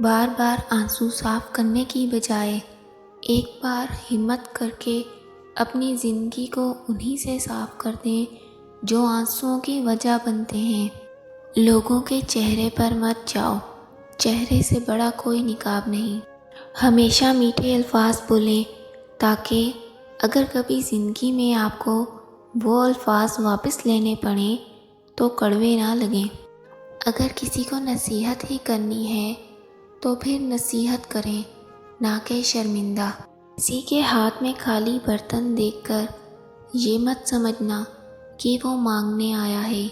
بار بار آنسو صاف کرنے کی بجائے ایک بار ہمت کر کے اپنی زندگی کو انہی سے صاف کر دیں جو آنسوؤں کی وجہ بنتے ہیں۔ لوگوں کے چہرے پر مت جاؤ، چہرے سے بڑا کوئی نقاب نہیں۔ ہمیشہ میٹھے الفاظ بولیں تاکہ اگر کبھی زندگی میں آپ کو وہ الفاظ واپس لینے پڑیں تو کڑوے نہ لگیں۔ اگر کسی کو نصیحت ہی کرنی ہے تو پھر نصیحت کریں، نہ کہ شرمندہ۔ کسی کے ہاتھ میں خالی برتن دیکھ کر یہ مت سمجھنا کہ وہ مانگنے آیا ہے،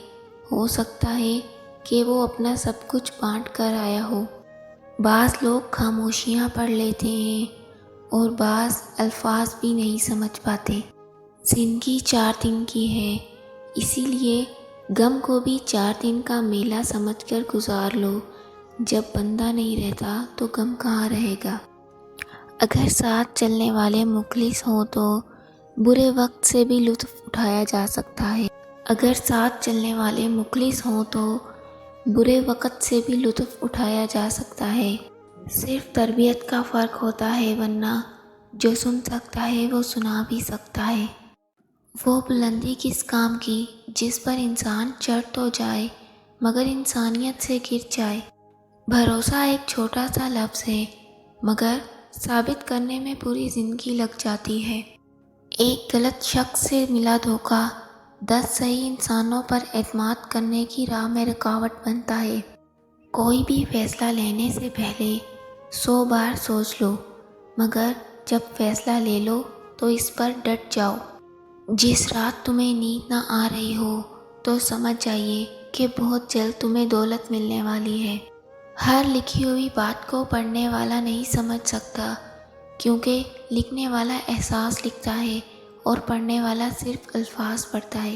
ہو سکتا ہے کہ وہ اپنا سب کچھ بانٹ کر آیا ہو۔ بعض لوگ خاموشیاں پڑھ لیتے ہیں اور بعض الفاظ بھی نہیں سمجھ پاتے۔ زندگی 4 دن کی ہے، اسی لیے غم کو بھی 4 دن کا میلہ سمجھ کر گزار لو۔ جب بندہ نہیں رہتا تو غم کہاں رہے گا؟ اگر ساتھ چلنے والے مخلص ہوں تو برے وقت سے بھی لطف اٹھایا جا سکتا ہے۔ اگر ساتھ چلنے والے مخلص ہوں تو برے وقت سے بھی لطف اٹھایا جا سکتا ہے۔ صرف تربیت کا فرق ہوتا ہے، ورنہ جو سن سکتا ہے وہ سنا بھی سکتا ہے۔ وہ بلندی کس کام کی جس پر انسان چڑھ تو جائے مگر انسانیت سے گر جائے۔ بھروسہ ایک چھوٹا سا لفظ ہے مگر ثابت کرنے میں پوری زندگی لگ جاتی ہے۔ ایک غلط شخص سے ملا دھوکہ 10 صحیح انسانوں پر اعتماد کرنے کی راہ میں رکاوٹ بنتا ہے۔ کوئی بھی فیصلہ لینے سے پہلے 100 بار سوچ لو، مگر جب فیصلہ لے لو تو اس پر ڈٹ جاؤ۔ جس رات تمہیں نیند نہ آ رہی ہو تو سمجھ جائیے کہ بہت جلد تمہیں دولت ملنے والی ہے۔ ہر لکھی ہوئی بات کو پڑھنے والا نہیں سمجھ سکتا، کیونکہ لکھنے والا احساس لکھتا ہے اور پڑھنے والا صرف الفاظ پڑھتا ہے۔